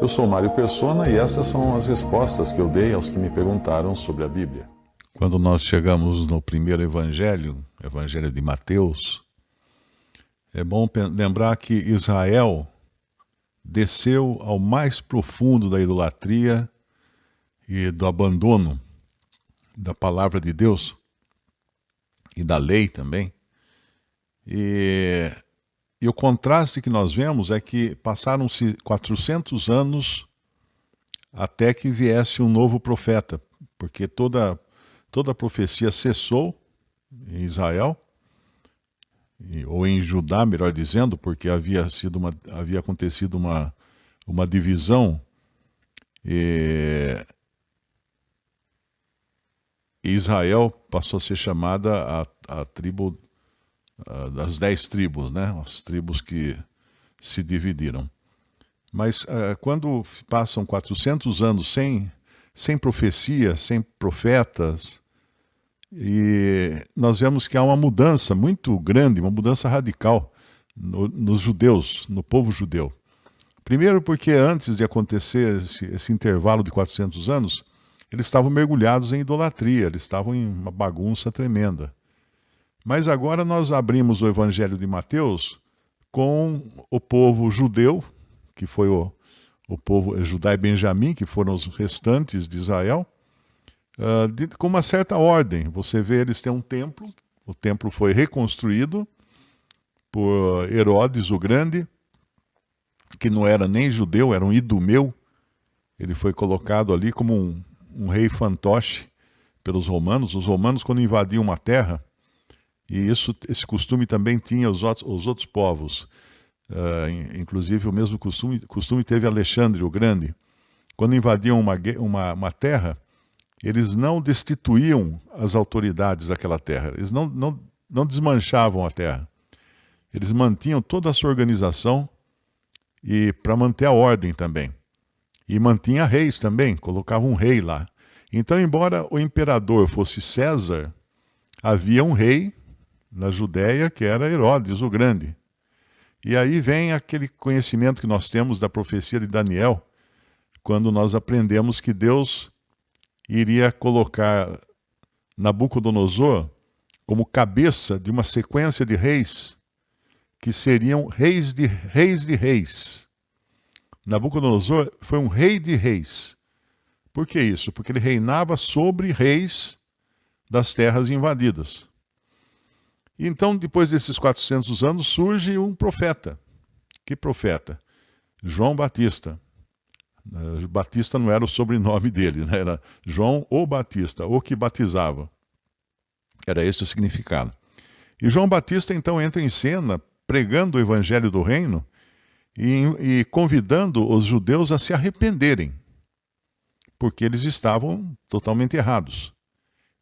Eu sou Mário Persona e essas são as respostas que eu dei aos que me perguntaram sobre a Bíblia. Quando nós chegamos no primeiro evangelho, Evangelho de Mateus, é bom lembrar que Israel desceu ao mais profundo da idolatria e do abandono da palavra de Deus e da lei também. E o contraste que nós vemos é que passaram-se 400 anos até que viesse um novo profeta, porque toda a profecia cessou em Israel, ou em Judá, melhor dizendo, porque havia acontecido uma divisão, e Israel passou a ser chamada a tribo das 10 tribos, né? As tribos que se dividiram. Mas quando passam 400 anos sem profecia, sem profetas, e nós vemos que há uma mudança muito grande, uma mudança radical nos judeus, no povo judeu. Primeiro porque antes de acontecer esse intervalo de 400 anos, eles estavam mergulhados em idolatria, eles estavam em uma bagunça tremenda. Mas agora nós abrimos o Evangelho de Mateus com o povo judeu, que foi o povo Judá e Benjamim, que foram os restantes de Israel, com uma certa ordem. Você vê, eles têm um templo, o templo foi reconstruído por Herodes o Grande, que não era nem judeu, era um idumeu. Ele foi colocado ali como um rei fantoche pelos romanos. Os romanos, quando invadiam uma terra, e esse costume também tinha os outros povos. Inclusive o mesmo costume teve Alexandre o Grande. Quando invadiam uma terra, eles não destituíam as autoridades daquela terra. Eles não desmanchavam a terra. Eles mantinham toda a sua organização e para manter a ordem também. E mantinha reis também, colocavam um rei lá. Então, embora o imperador fosse César, havia um rei na Judéia, que era Herodes o Grande. E aí vem aquele conhecimento que nós temos da profecia de Daniel, quando nós aprendemos que Deus iria colocar Nabucodonosor como cabeça de uma sequência de reis, que seriam reis de reis. Nabucodonosor foi um rei de reis. Por que isso? Porque ele reinava sobre reis das terras invadidas. Então, depois desses 400 anos, surge um profeta. Que profeta? João Batista. Batista não era o sobrenome dele, né? Era João o Batista, o que batizava. Era esse o significado. E João Batista, então, entra em cena pregando o evangelho do reino e convidando os judeus a se arrependerem, porque eles estavam totalmente errados.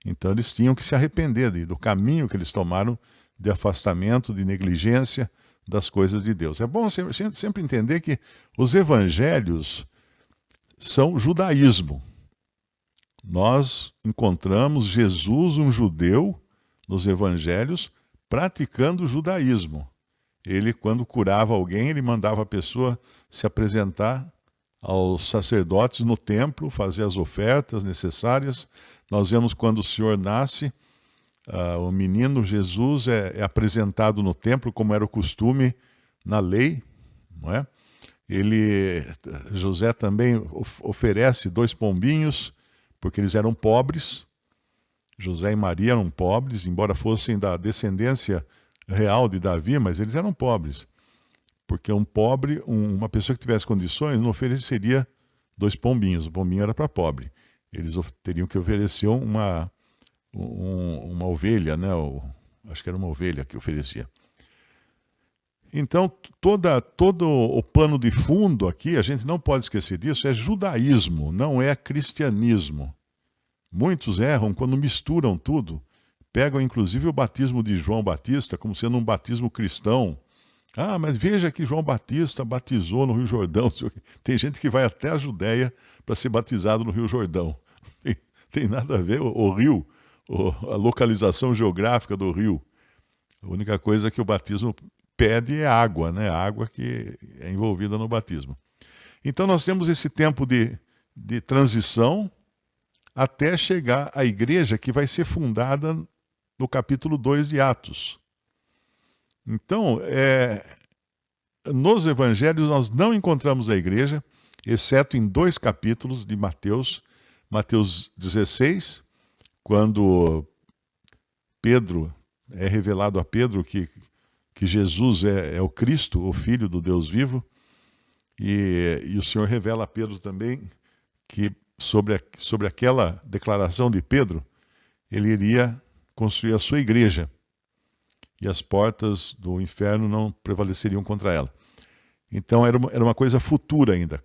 Então eles tinham que se arrepender do caminho que eles tomaram de afastamento, de negligência das coisas de Deus. É bom sempre entender que os evangelhos são judaísmo. Nós encontramos Jesus, um judeu, nos evangelhos, praticando o judaísmo. Ele, quando curava alguém, ele mandava a pessoa se apresentar aos sacerdotes no templo, fazer as ofertas necessárias. Nós vemos quando o Senhor nasce, o menino Jesus é apresentado no templo, como era o costume na lei, não é? José também oferece 2 pombinhos, porque eles eram pobres. José e Maria eram pobres, embora fossem da descendência real de Davi, mas eles eram pobres. Porque um pobre, uma pessoa que tivesse condições, não ofereceria 2 pombinhos. O pombinho era para pobre. Eles teriam que oferecer uma ovelha, né? Acho que era uma ovelha que oferecia. Então, todo o pano de fundo aqui, a gente não pode esquecer disso, é judaísmo, não é cristianismo. Muitos erram quando misturam tudo, pegam inclusive o batismo de João Batista como sendo um batismo cristão. Ah, mas veja que João Batista batizou no Rio Jordão. Tem gente que vai até a Judéia para ser batizado no Rio Jordão. Tem nada a ver o rio, a localização geográfica do rio. A única coisa é que o batismo pede é água, né? A água que é envolvida no batismo. Então nós temos esse tempo de transição até chegar à igreja que vai ser fundada no capítulo 2 de Atos. Então, nos evangelhos nós não encontramos a igreja, exceto em 2 capítulos de Mateus. Mateus 16, quando Pedro, é revelado a Pedro que Jesus é o Cristo, o Filho do Deus vivo, e o Senhor revela a Pedro também que sobre aquela declaração de Pedro, ele iria construir a sua igreja, e as portas do inferno não prevaleceriam contra ela. Então era uma coisa futura ainda.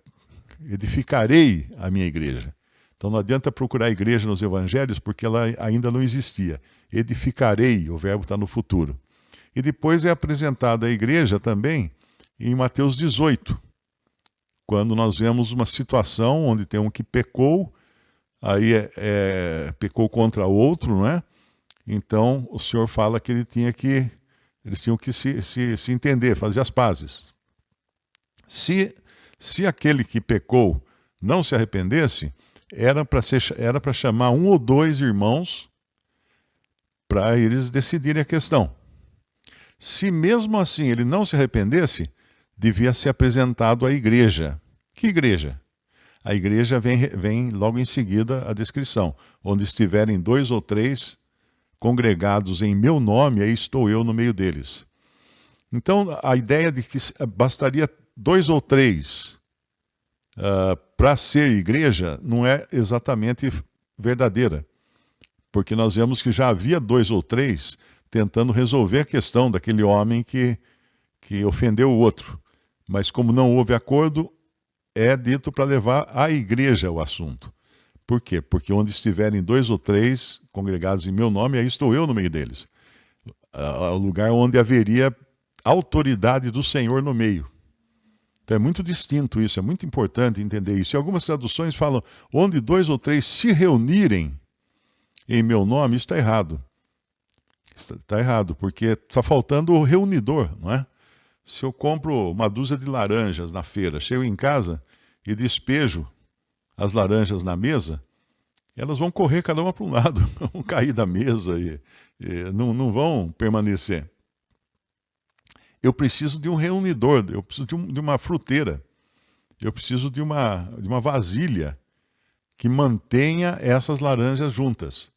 Edificarei a minha igreja. Então não adianta procurar a igreja nos evangelhos, porque ela ainda não existia. Edificarei, o verbo está no futuro. E depois é apresentada a igreja também em Mateus 18, quando nós vemos uma situação onde tem um que pecou, aí pecou contra outro, não é? Então o Senhor fala que eles tinham que se entender, fazer as pazes. Se aquele que pecou não se arrependesse, era para chamar 1 ou 2 irmãos para eles decidirem a questão. Se mesmo assim ele não se arrependesse, devia ser apresentado à igreja. Que igreja? A igreja vem logo em seguida a descrição. Onde estiverem 2 ou 3 congregados em meu nome, aí estou eu no meio deles. Então, a ideia de que bastaria 2 ou 3 para ser igreja não é exatamente verdadeira. Porque nós vemos que já havia 2 ou 3 tentando resolver a questão daquele homem que ofendeu o outro. Mas como não houve acordo, é dito para levar à igreja o assunto. Por quê? Porque onde estiverem 2 ou 3 congregados em meu nome, aí estou eu no meio deles. O lugar onde haveria autoridade do Senhor no meio. Então é muito distinto isso, é muito importante entender isso. E algumas traduções falam, onde 2 ou 3 se reunirem em meu nome, isso está errado. Está errado, porque está faltando o reunidor, não é? Se eu compro uma dúzia de laranjas na feira, chego em casa e despejo as laranjas na mesa, elas vão correr cada uma para um lado, vão cair da mesa e não vão permanecer. Eu preciso de um reunidor, eu preciso de uma fruteira, eu preciso de uma vasilha que mantenha essas laranjas juntas.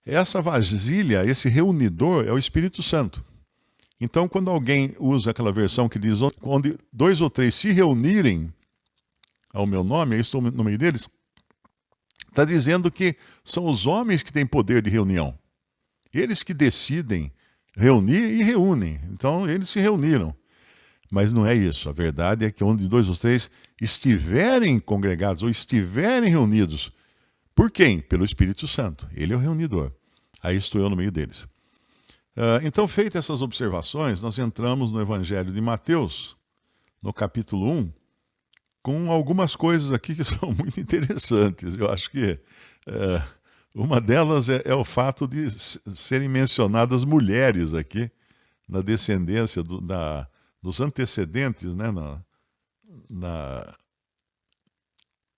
Essa vasilha, esse reunidor, é o Espírito Santo. Então, quando alguém usa aquela versão que diz onde 2 ou 3 se reunirem ao meu nome, eu estou no meio deles, está dizendo que são os homens que têm poder de reunião. Eles que decidem reunir e reúnem. Então, eles se reuniram. Mas não é isso. A verdade é que onde 2 ou 3 estiverem congregados ou estiverem reunidos, por quem? Pelo Espírito Santo. Ele é o reunidor. Aí estou eu no meio deles. Então, feitas essas observações, nós entramos no Evangelho de Mateus, no capítulo 1, com algumas coisas aqui que são muito interessantes. Eu acho que uma delas é o fato de serem mencionadas mulheres aqui, na descendência dos antecedentes, né,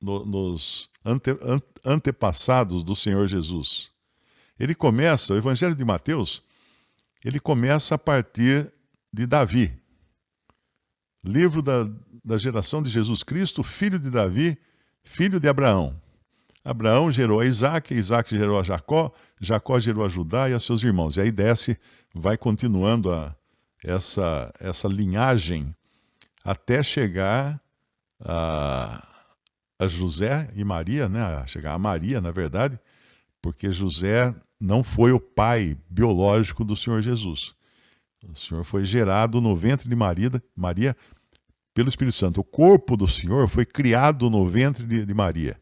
nos antepassados do Senhor Jesus. O Evangelho de Mateus, ele começa a partir de Davi. Livro da geração de Jesus Cristo, filho de Davi, filho de Abraão. Abraão gerou a Isaac, Isaac gerou a Jacó, Jacó gerou a Judá e a seus irmãos. E aí vai continuando essa linhagem até chegar a José e Maria, né? Chegar a Maria, na verdade, porque José não foi o pai biológico do Senhor Jesus. O Senhor foi gerado no ventre de Maria pelo Espírito Santo. O corpo do Senhor foi criado no ventre de Maria.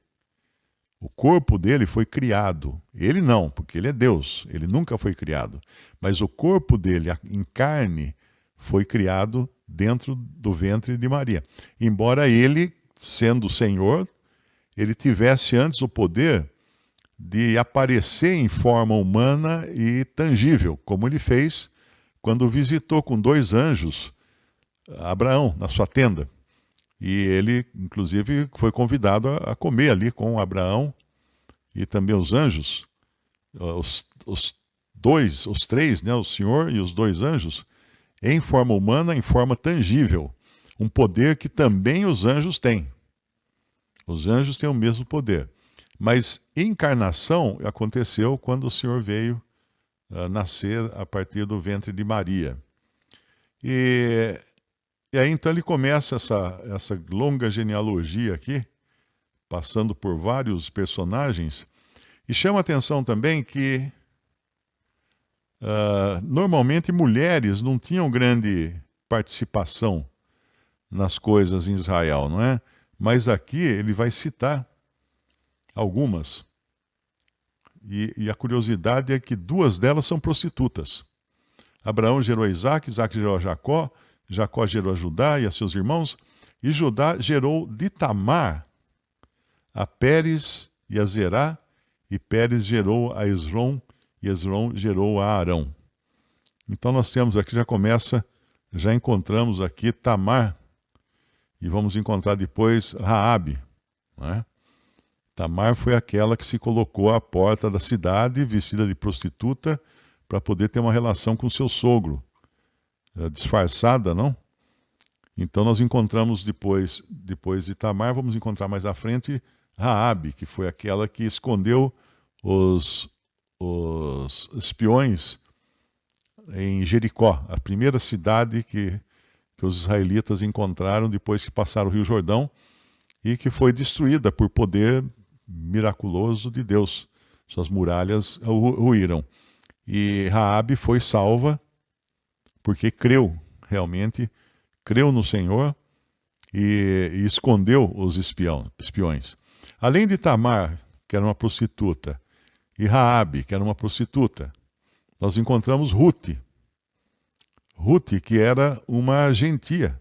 O corpo dele foi criado. Ele não, porque ele é Deus. Ele nunca foi criado. Mas o corpo dele, em carne, foi criado dentro do ventre de Maria. Embora ele, sendo o Senhor, ele tivesse antes o poder de aparecer em forma humana e tangível, como ele fez quando visitou com 2 anjos Abraão na sua tenda. E ele, inclusive, foi convidado a comer ali com Abraão e também os anjos, os três, né, o Senhor e os 2 anjos, em forma humana, em forma tangível. Um poder que também os anjos têm. Os anjos têm o mesmo poder. Mas encarnação aconteceu quando o Senhor veio nascer a partir do ventre de Maria. E aí então ele começa essa longa genealogia aqui, passando por vários personagens, e chama a atenção também que normalmente mulheres não tinham grande participação nas coisas em Israel, não é? Mas aqui ele vai citar algumas. E a curiosidade é que 2 delas são prostitutas. Abraão gerou a Isaac, Isaac gerou a Jacó, Jacó gerou a Judá e a seus irmãos, e Judá gerou de Tamar a Pérez e a Zerá, e Pérez gerou a Esrom, e Esrom gerou a Arão. Então nós temos aqui, já encontramos aqui Tamar, e vamos encontrar depois Raabe, não é? Tamar foi aquela que se colocou à porta da cidade, vestida de prostituta, para poder ter uma relação com seu sogro. Disfarçada, não? Então nós encontramos depois de Tamar, vamos encontrar mais à frente Raabe, que foi aquela que escondeu os espiões em Jericó, a primeira cidade que os israelitas encontraram depois que passaram o Rio Jordão e que foi destruída por poder miraculoso de Deus. Suas muralhas ruíram. E Raabe foi salva porque realmente creu no Senhor e escondeu os espiões. Além de Tamar, que era uma prostituta, e Raabe, que era uma prostituta, nós encontramos Ruth. Ruth, que era uma gentia.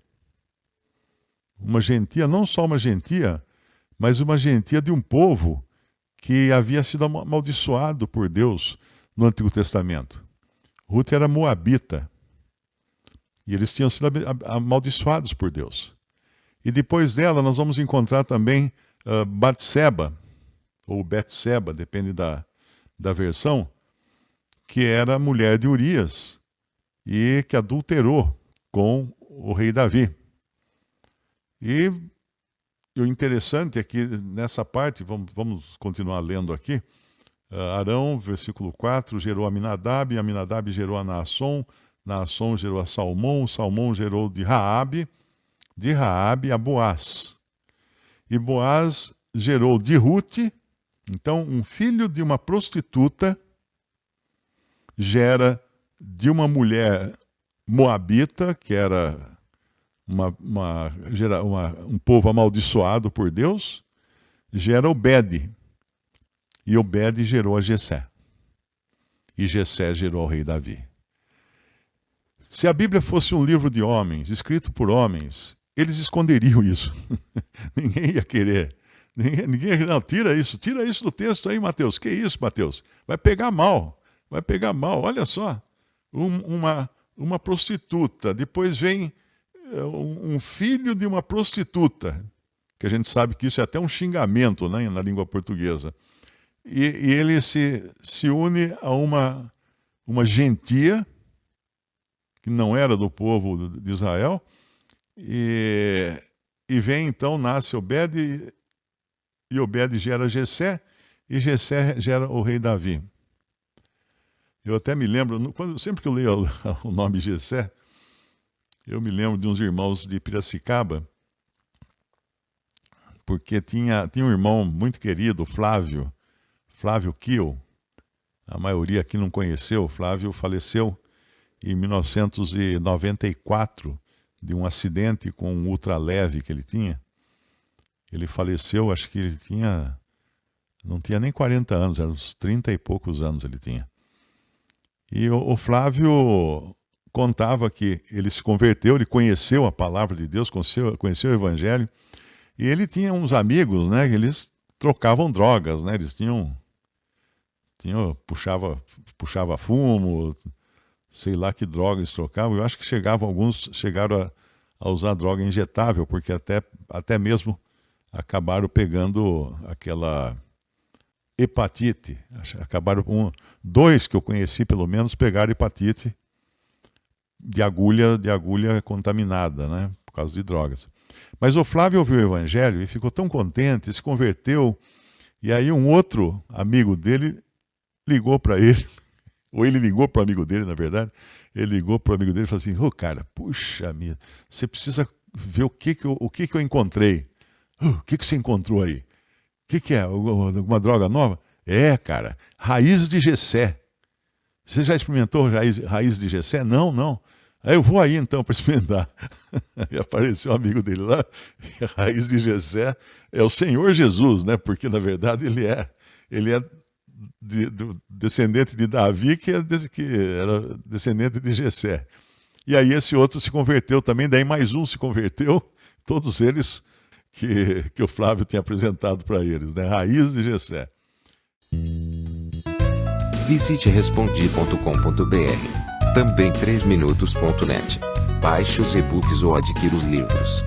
Uma gentia, não só uma gentia, mas uma gentia de um povo que havia sido amaldiçoado por Deus no Antigo Testamento. Ruth era moabita. E eles tinham sido amaldiçoados por Deus. E depois dela nós vamos encontrar também Batseba, ou Betseba, depende da versão, que era mulher de Urias e que adulterou com o rei Davi. E o interessante é que nessa parte, vamos continuar lendo aqui, Arão, versículo 4, gerou Aminadab, Aminadab gerou a Naasson, Naasson gerou a Salmão, Salmão gerou de Raabe a Boaz. E Boaz gerou de Ruth. Então, um filho de uma prostituta gera de uma mulher moabita, que era um povo amaldiçoado por Deus, gera Obed. E Obed gerou a Jessé. E Jessé gerou o rei Davi. Se a Bíblia fosse um livro de homens, escrito por homens, eles esconderiam isso. Ninguém ia querer. Ninguém ia querer. Não, tira isso do texto aí, Mateus. Que isso, Mateus? Vai pegar mal. Olha só. Uma prostituta. Depois vem um filho de uma prostituta. Que a gente sabe que isso é até um xingamento, né, na língua portuguesa. E ele se une a uma gentia que não era do povo de Israel, e vem então, nasce Obed, e Obed gera Jessé, e Jessé gera o rei Davi. Eu até me lembro, sempre que eu leio o nome Jessé, eu me lembro de uns irmãos de Piracicaba, porque tinha um irmão muito querido, Flávio Kiel, a maioria aqui não conheceu. Flávio faleceu em 1994 de um acidente com um ultraleve que ele tinha. Ele faleceu, acho que ele não tinha nem 40 anos, eram uns 30 e poucos anos ele tinha. E o Flávio contava que ele se converteu, ele conheceu a palavra de Deus, conheceu o Evangelho, e ele tinha uns amigos, né, que eles trocavam drogas, né, eles puxava fumo, sei lá que droga eles trocavam. Eu acho que alguns chegaram a usar droga injetável, porque até mesmo acabaram pegando aquela hepatite. Acabaram dois que eu conheci, pelo menos, pegaram hepatite de agulha contaminada, né, por causa de drogas. Mas o Flávio ouviu o evangelho e ficou tão contente, se converteu, e aí um outro amigo dele ligou para ele, ou ele ligou para o amigo dele, na verdade, ele ligou para o amigo dele e falou assim: ô cara, puxa vida, você precisa ver o que eu encontrei. O que você encontrou aí? O que é? Alguma droga nova? É, cara, raiz de Jessé. Você já experimentou raiz de Jessé? Não. Aí eu vou aí então para experimentar. E apareceu um amigo dele lá, e a raiz de Jessé é o Senhor Jesus, né? Porque na verdade ele é descendente de Davi, que era descendente de Jessé. E aí esse outro se converteu também, daí mais um se converteu, todos eles que o Flávio tinha apresentado para eles, né? Raiz de Jessé. Visite respondi.com.br. Também 3minutos.net. Baixe os e-books ou adquira os livros.